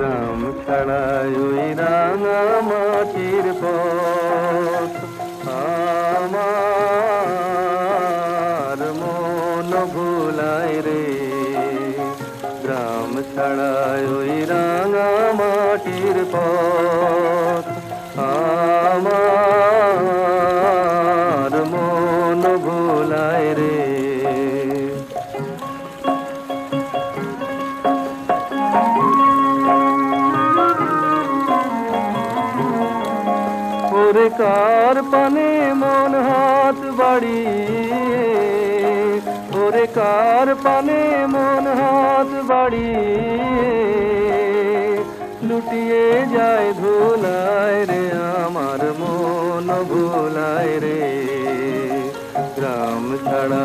গ্রাম ছাড়াই ওই রাঙা মাটির পথ আমার মন ভুলায় রে। গ্রাম ছাড়াই ওই রাঙা মাটির পথ আমার মন ভুলায় রে। ওরে কার পানে মন হাত বাড়িয়ে, ওরে কার পানে মন হাত বাড়িয়ে লুটিয়ে যায় ধুলায় রে। আমার মন ভুলায় রে। গ্রাম ছাড়া